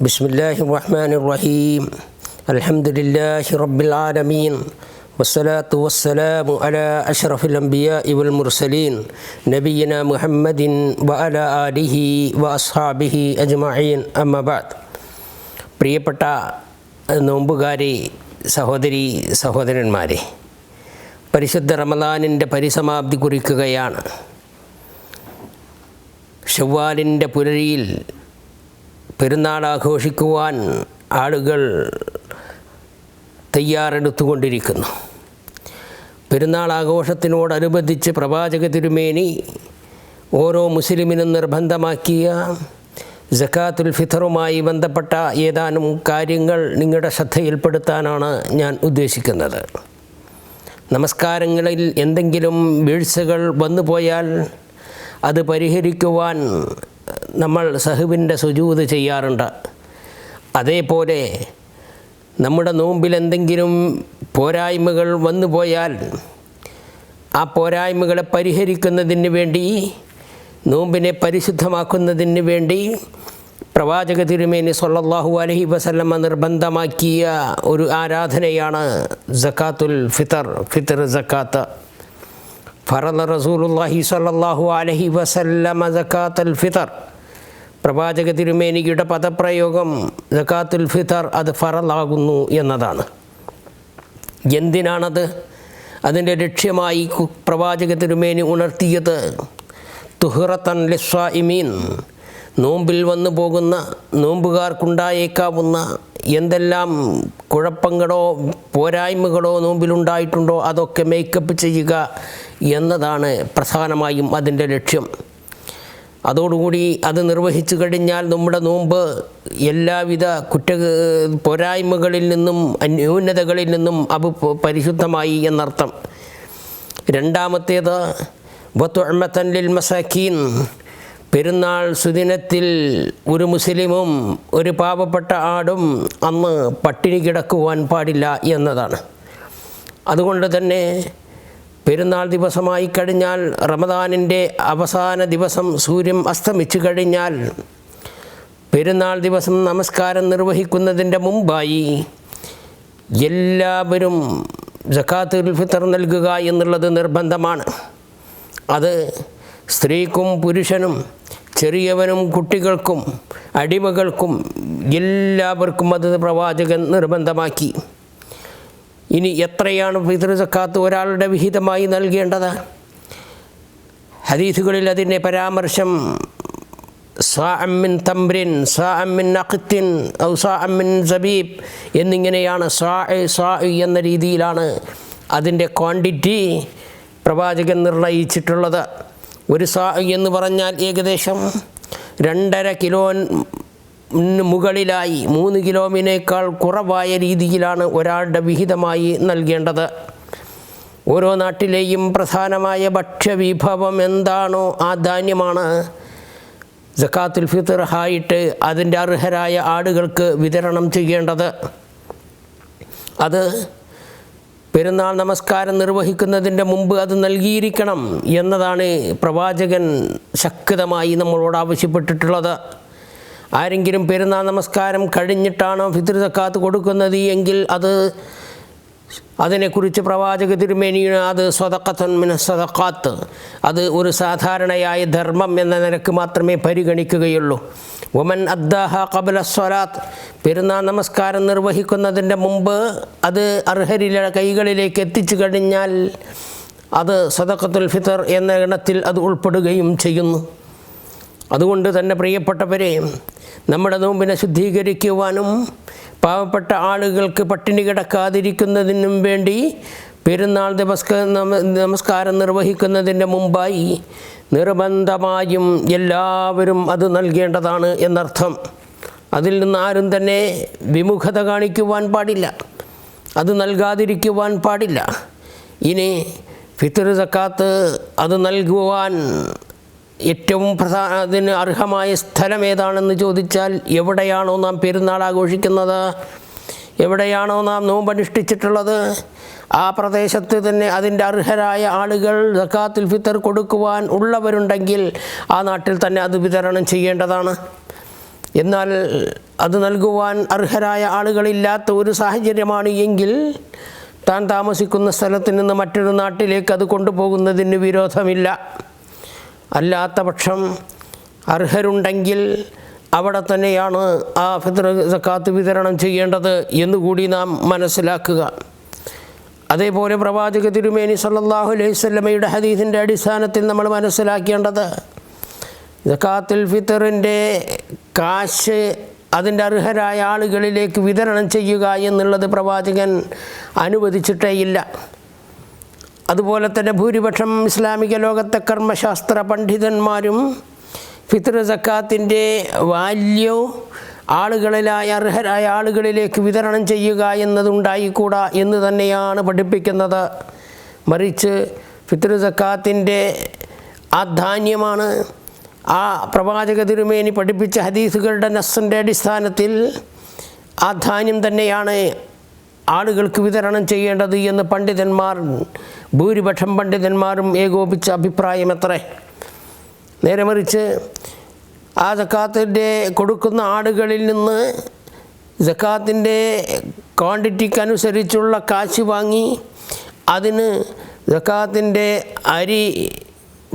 ബിസ്മില്ലാഹിർ റഹ്മാനിർ റഹീം. അൽഹംദുലില്ലാഹി റബ്ബിൽ ആലമീൻ. വസ്സലാത്തു വസ്സലാമു അലാ അഷ്റഫിൽ അംബിയാഇ വൽ മുർസലീൻ നബിയിനാ മുഹമ്മദിൻ വഅലാ ആലിഹി വഅസ്ഹാബിഹി അജ്മഈൻ. അമ്മാ ബഅദ്. പ്രിയപ്പെട്ട നോമ്പുകാരി സഹോദരി സഹോദരന്മാരെ, പരിശുദ്ധ റമദാനിൻ്റെ പരിസമാപ്തി കുറിക്കുകയാണ്. ശവ്വാലിൻ്റെ പുലരിയിൽ പെരുന്നാൾ ആഘോഷിക്കുവാൻ ആളുകൾ തയ്യാറെടുത്തുകൊണ്ടിരിക്കുന്നു. പെരുന്നാൾ ആഘോഷത്തിനോടനുബന്ധിച്ച് പ്രവാചക തിരുമേനി ഓരോ മുസ്ലിമിനും നിർബന്ധമാക്കിയ സകാത്തുൽ ഫിത്തറുമായി ബന്ധപ്പെട്ട ഏതാനും കാര്യങ്ങൾ നിങ്ങളുടെ ശ്രദ്ധയിൽപ്പെടുത്താനാണ് ഞാൻ ഉദ്ദേശിക്കുന്നത്. നമസ്കാരങ്ങളിൽ എന്തെങ്കിലും വീഴ്ചകൾ വന്നുപോയാൽ അത് പരിഹരിക്കുവാൻ നമ്മൾ സഹ്വിൻ്റെ സുജൂദ് ചെയ്യാറുണ്ട്. അതേപോലെ നമ്മുടെ നോമ്പിൽ എന്തെങ്കിലും പോരായ്മകൾ വന്നുപോയാൽ ആ പോരായ്മകളെ പരിഹരിക്കുന്നതിന് വേണ്ടി, നോമ്പിനെ പരിശുദ്ധമാക്കുന്നതിന് വേണ്ടി പ്രവാചക തിരുമേനി സ്വല്ലല്ലാഹു അലൈഹി വസല്ലമ നിർബന്ധമാക്കിയ ഒരു ആരാധനയാണ് സകാത്തുൽ ഫിത്തർ സകാത്ത്. ഫറള റസൂലുള്ളാഹി സ്വല്ലല്ലാഹു അലൈഹി വസല്ലമ സകാത്തുൽ ഫിത്തർ. പ്രവാചക തിരുമേനിയുടെ പദപ്രയോഗം സകാത്തുൽ ഫിത്തർ അത് ഫറളാകുന്നു എന്നതാണ്. എന്തിനാണത്? അതിൻ്റെ ലക്ഷ്യമായി പ്രവാചക തിരുമേനി ഉണർത്തിയത് തുഹ്റത്തൻ ലിസ്വാഇമീൻ, നോമ്പിൽ വന്നു പോകുന്ന നോമ്പുകാർക്കുണ്ടായേക്കാവുന്ന എന്തെല്ലാം കുഴപ്പങ്ങളോ പോരായ്മകളോ നോമ്പിലുണ്ടായിട്ടുണ്ടോ അതൊക്കെ മേക്കപ്പ് ചെയ്യുക എന്നതാണ് പ്രധാനമായും അതിൻ്റെ ലക്ഷ്യം. അതോടുകൂടി അത് നിർവഹിച്ചു കഴിഞ്ഞാൽ നമ്മുടെ നോമ്പ് എല്ലാവിധ പോരായ്മകളിൽ നിന്നും ന്യൂനതകളിൽ നിന്നും പരിശുദ്ധമായി എന്നർത്ഥം. രണ്ടാമത്തേത് വതുഅമതൻ ലിൽ മസാക്കീൻ, പെരുന്നാൾ സുദിനത്തിൽ ഒരു മുസ്ലിമും ഒരു പാവപ്പെട്ട ആടും അന്ന് പട്ടിണി കിടക്കുവാൻ പാടില്ല എന്നതാണ്. അതുകൊണ്ട് തന്നെ പെരുന്നാൾ ദിവസമായി കഴിഞ്ഞാൽ, റമദാനിൻ്റെ അവസാന ദിവസം സൂര്യൻ അസ്തമിച്ചു കഴിഞ്ഞാൽ, പെരുന്നാൾ ദിവസം നമസ്കാരം നിർവഹിക്കുന്നതിൻ്റെ മുമ്പായി എല്ലാവരും സകാത്തുൽ ഫിത്തർ നൽകുക എന്നുള്ളത് നിർബന്ധമാണ്. അത് സ്ത്രീക്കും പുരുഷനും ചെറിയവനും കുട്ടികൾക്കും അടിമകൾക്കും എല്ലാവർക്കും അത് പ്രവാചകൻ നിർബന്ധമാക്കി. ഇനി എത്രയാണ് ഫിത്ർ സക്കാത്ത് ഒരാളുടെ വിഹിതമായി നൽകേണ്ടത്? ഹദീസുകളിൽ അതിൻ്റെ പരാമർശം സാഅം മിൻ തംറിൻ, സാഅം മിൻ നഖ്തിൻ ഔ സാഅം മിൻ സബീബ് എന്നിങ്ങനെയാണ്. സാഅ് എന്ന രീതിയിലാണ് അതിൻ്റെ ക്വാണ്ടിറ്റി പ്രവാചകൻ നിർണയിച്ചിട്ടുള്ളത്. ഒരു സാഅ് എന്ന് പറഞ്ഞാൽ ഏകദേശം 2.5 കിലോ മുകളിലായി 3 കിലോമിനേക്കാൾ കുറവായ രീതിയിലാണ് ഒരാളുടെ വിഹിതമായി നൽകേണ്ടത്. ഓരോ നാട്ടിലെയും പ്രധാനമായ ഭക്ഷ്യവിഭവം എന്താണോ ആ ധാന്യമാണ് സകാത്തുൽ ഫിത്തർ ആയിട്ട് അതിൻ്റെ അർഹരായ ആളുകൾക്ക് വിതരണം ചെയ്യേണ്ടത്. അത് പെരുന്നാൾ നമസ്കാരം നിർവഹിക്കുന്നതിൻ്റെ മുമ്പ് അത് നൽകിയിരിക്കണം എന്നതാണ് പ്രവാചകൻ ശക്തമായി നമ്മളോട് ആവശ്യപ്പെട്ടിട്ടുള്ളത്. ആരെങ്കിലും പെരുന്നാൾ നമസ്കാരം കഴിഞ്ഞിട്ടാണോ ഫിത്ർ സക്കാത്ത് കൊടുക്കുന്നത് എങ്കിൽ അതിനെക്കുറിച്ച് പ്രവാചക തിരുമേനി അത് സ്വദഖത്തുൻ മിന സ്വദഖാത്ത്, അത് ഒരു സാധാരണയായ ധർമ്മം എന്ന നിലക്ക് മാത്രമേ പരിഗണിക്കുകയുള്ളൂ. വമൻ അദ്ദാഹ ഖബ്ല സ്വലാത്ത്, പെരുന്നാൾ നമസ്കാരം നിർവഹിക്കുന്നതിൻ്റെ മുമ്പ് അത് അർഹരിലെ കൈകളിലേക്ക് എത്തിച്ചു കഴിഞ്ഞാൽ അത് സദഖത്തുൽ ഫിത്തർ എന്ന ഗണത്തിൽ അത് ഉൾപ്പെടുകയും ചെയ്യുന്നു. അതുകൊണ്ട് തന്നെ പ്രിയപ്പെട്ടവരെ, നമ്മുടെ നോമ്പിനെ ശുദ്ധീകരിക്കുവാനും പാവപ്പെട്ട ആളുകൾക്ക് പട്ടിണി കിടക്കാതിരിക്കുന്നതിനും വേണ്ടി പെരുന്നാൾ നമസ്കാരം നിർവഹിക്കുന്നതിൻ്റെ മുമ്പായി നിർബന്ധമായും എല്ലാവരും അത് നൽകേണ്ടതാണ് എന്നർത്ഥം. അതിൽ നിന്ന് ആരും തന്നെ വിമുഖത കാണിക്കുവാൻ പാടില്ല, അത് നൽകാതിരിക്കുവാൻ പാടില്ല. ഇനി ഫിത്ർ സക്കാത്ത് അത് നൽകുവാൻ ഏറ്റവും അതിന് അർഹമായ സ്ഥലം ഏതാണെന്ന് ചോദിച്ചാൽ, എവിടെയാണോ നാം പെരുന്നാൾ ആഘോഷിക്കുന്നത്, എവിടെയാണോ നാം നോമ്പനുഷ്ഠിച്ചിട്ടുള്ളത്, ആ പ്രദേശത്ത് തന്നെ അതിൻ്റെ അർഹരായ ആളുകൾ സകാത്തുൽ ഫിത്തർ കൊടുക്കുവാൻ ഉള്ളവരുണ്ടെങ്കിൽ ആ നാട്ടിൽ തന്നെ അത് വിതരണം ചെയ്യേണ്ടതാണ്. എന്നാൽ അത് നൽകുവാൻ അർഹരായ ആളുകളില്ലാത്ത ഒരു സാഹചര്യമാണ് എങ്കിൽ താൻ താമസിക്കുന്ന സ്ഥലത്ത് നിന്ന് മറ്റൊരു നാട്ടിലേക്ക് അത് കൊണ്ടുപോകുന്നതിന് വിരോധമില്ല. അല്ലാത്ത പക്ഷം അർഹരുണ്ടെങ്കിൽ അവിടെ തന്നെയാണ് ആ ഫിത്ർ സക്കാത്ത് വിതരണം ചെയ്യേണ്ടത് എന്നുകൂടി നാം മനസ്സിലാക്കുക. അതേപോലെ പ്രവാചക തിരുമേനി സല്ലല്ലാഹു അലൈഹി വസല്ലമയുടെ ഹദീസിൻ്റെ അടിസ്ഥാനത്തിൽ നമ്മൾ മനസ്സിലാക്കേണ്ടത് സക്കാത്തുൽ ഫിത്തറിൻ്റെ കാശ് അതിൻ്റെ അർഹരായ ആളുകളിലേക്ക് വിതരണം ചെയ്യുക എന്നുള്ളത് പ്രവാചകൻ അനുവദിച്ചിട്ടേയില്ല. അതുപോലെ തന്നെ ഭൂരിപക്ഷം ഇസ്ലാമിക ലോകത്തെ കർമ്മശാസ്ത്ര പണ്ഡിതന്മാരും ഫിത്ർ സക്കാത്തിൻ്റെ വാല്യൂ ആളുകളിലായ അർഹരായ ആളുകളിലേക്ക് വിതരണം ചെയ്യുക എന്നതുണ്ടായിക്കൂടാ എന്ന് തന്നെയാണ് പഠിപ്പിക്കുന്നത്. മറിച്ച് ഫിത്ർ സക്കാത്തിൻ്റെ ആ ധാന്യമാണ് ആ പ്രവാചക തിരുമേനി പഠിപ്പിച്ച ഹദീസുകളുടെ നസ്സിൻ്റെ അടിസ്ഥാനത്തിൽ ആ ധാന്യം തന്നെയാണ് ആളുകൾക്ക് വിതരണം ചെയ്യേണ്ടത് എന്ന് പണ്ഡിതന്മാർ ഭൂരിപക്ഷം പണ്ഡിതന്മാരും ഏകോപിച്ച അഭിപ്രായമത്രേ. നേരെ മറിച്ച് ആ സക്കാത്തിൻ്റെ കൊടുക്കുന്ന ആടുകളിൽ നിന്ന് സക്കാത്തിൻ്റെ ക്വാണ്ടിറ്റിക്കനുസരിച്ചുള്ള കാശ് വാങ്ങി അതിന് സക്കാത്തിൻ്റെ അരി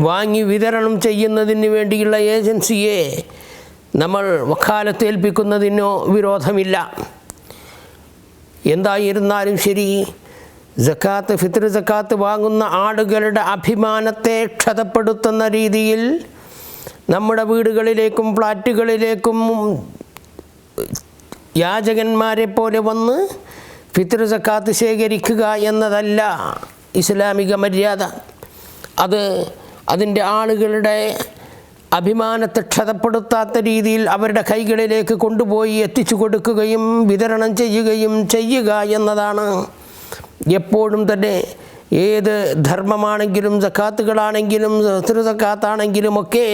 വാങ്ങി വിതരണം ചെയ്യുന്നതിന് വേണ്ടിയുള്ള ഏജൻസിയെ നമ്മൾ വക്കാലത്ത് ഏൽപ്പിക്കുന്നതിനോ വിരോധമില്ല. എന്തായിരുന്നാലും ശരി, സക്കാത്ത് ഫിത്ർ സക്കാത്ത് വാങ്ങുന്ന ആളുകളുടെ അഭിമാനത്തെ ക്ഷതപ്പെടുത്തുന്ന രീതിയിൽ നമ്മുടെ വീടുകളിലേക്കും ഫ്ലാറ്റുകളിലേക്കും യാചകന്മാരെ പോലെ വന്ന് ഫിത്ർ സക്കാത്ത് ശേഖരിക്കുക എന്നതല്ല ഇസ്ലാമിക മര്യാദ. അതിൻ്റെ ആളുകളുടെ അഭിമാനത്തെ ക്ഷതപ്പെടുത്താത്ത രീതിയിൽ അവരുടെ കൈകളിലേക്ക് കൊണ്ടുപോയി എത്തിച്ചു കൊടുക്കുകയും വിതരണം ചെയ്യുകയും ചെയ്യുക എന്നതാണ് എപ്പോഴും തന്നെ ഏത് ധർമ്മമാണെങ്കിലും സക്കാത്തുകളാണെങ്കിലും ഫിത്ർ സക്കാത്താണെങ്കിലും ഒക്കെ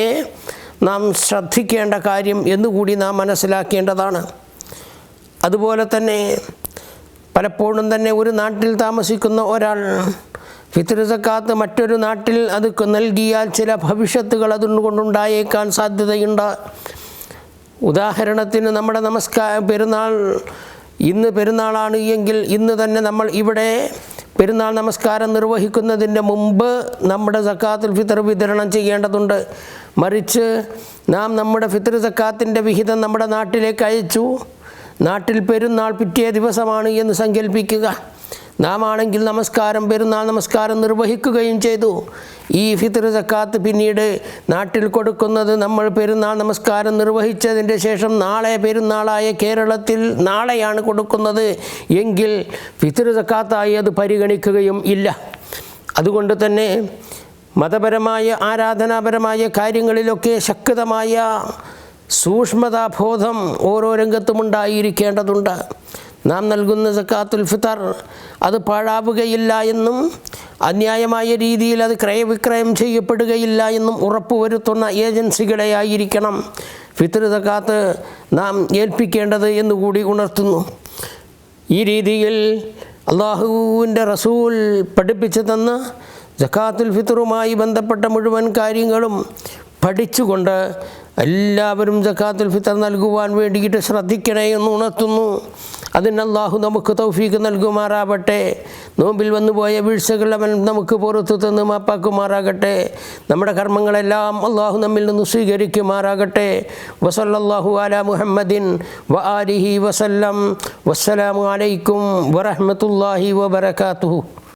നാം ശ്രദ്ധിക്കേണ്ട കാര്യം എന്നുകൂടി നാം മനസ്സിലാക്കേണ്ടതാണ്. അതുപോലെ തന്നെ പലപ്പോഴും തന്നെ ഒരു നാട്ടിൽ താമസിക്കുന്ന ഒരാൾ ഫിത്ർ സക്കാത്ത് മറ്റൊരു നാട്ടിൽ അത് നൽകിയാൽ ചില ഭവിഷ്യത്തുകൾ അതുകൊണ്ടുണ്ടായേക്കാൻ സാധ്യതയുണ്ട്. ഉദാഹരണത്തിന് നമ്മുടെ പെരുന്നാൾ ഇന്ന് പെരുന്നാളാണ് എങ്കിൽ ഇന്ന് തന്നെ നമ്മൾ ഇവിടെ പെരുന്നാൾ നമസ്കാരം നിർവഹിക്കുന്നതിൻ്റെ മുമ്പ് നമ്മുടെ സക്കാത്തുൽ ഫിത്ർ വിതരണം ചെയ്യേണ്ടതുണ്ട്. മറിച്ച് നാം നമ്മുടെ ഫിത്ർ സക്കാത്തിൻ്റെ വിഹിതം നമ്മുടെ നാട്ടിലേക്ക് അയച്ചു. നാട്ടിൽ പെരുന്നാൾ പിറ്റേ ദിവസമാണ് എന്ന് സങ്കല്പിക്കുക. നാം ആണെങ്കിൽ പെരുന്നാൾ നമസ്കാരം നിർവഹിക്കുകയും ചെയ്തു. ഈ ഫിത്ർ സക്കാത്ത് പിന്നീട് നാട്ടിൽ കൊടുക്കുന്നത് നമ്മൾ പെരുന്നാൾ നമസ്കാരം നിർവഹിച്ചതിൻ്റെ ശേഷം നാളെ പെരുന്നാളായ കേരളത്തിൽ നാളെയാണ് കൊടുക്കുന്നത് എങ്കിൽ ഫിത്ർ സക്കാത്തായി അത് പരിഗണിക്കുകയും ഇല്ല. അതുകൊണ്ട് തന്നെ മതപരമായ ആരാധനാപരമായ കാര്യങ്ങളിലൊക്കെ ശക്തമായ സൂക്ഷ്മതാബോധം ഓരോ രംഗത്തും ഉണ്ടായിരിക്കേണ്ടതുണ്ട്. നാം നൽകുന്ന സക്കാത്തുൽ ഫിത്തർ അത് പാഴാവുകയില്ല എന്നും അന്യായമായ രീതിയിൽ അത് ക്രയവിക്രയം ചെയ്യപ്പെടുകയില്ല എന്നും ഉറപ്പുവരുത്തുന്ന ഏജൻസികളെ ആയിരിക്കണം ഫിത്ർ സക്കാത്ത് നാം ഏൽപ്പിക്കേണ്ടത് എന്നുകൂടി ഉണർത്തുന്നു. ഈ രീതിയിൽ അള്ളാഹുവിൻ്റെ റസൂൽ പഠിപ്പിച്ചു തന്ന സക്കാത്തുൽ ഫിത്തറുമായി ബന്ധപ്പെട്ട മുഴുവൻ കാര്യങ്ങളും പഠിച്ചുകൊണ്ട് എല്ലാവരും സക്കാത്തുൽ ഫിത്തർ നൽകുവാൻ വേണ്ടിയിട്ട് ശ്രദ്ധിക്കണേ എന്ന് ഉണർത്തുന്നു. അതിന് അല്ലാഹു നമുക്ക് തൗഫീഖ് നൽകുമാറാവട്ടെ. നോമ്പിൽ വന്നുപോയ വീഴ്ചകൾ അവൻ നമുക്ക് പുറത്തു തന്ന് മാപ്പാക്കുമാറാകട്ടെ. നമ്മുടെ കർമ്മങ്ങളെല്ലാം അല്ലാഹു നമ്മിൽ നിന്ന് സ്വീകരിക്കുമാറാകട്ടെ. വസല്ലല്ലാഹു അലാ മുഹമ്മദിൻ വ ആലിഹി വസല്ലം. വസ്സലാമു അലൈക്കും വറഹ്മത്തുള്ളാഹി വബറകാതുഹു.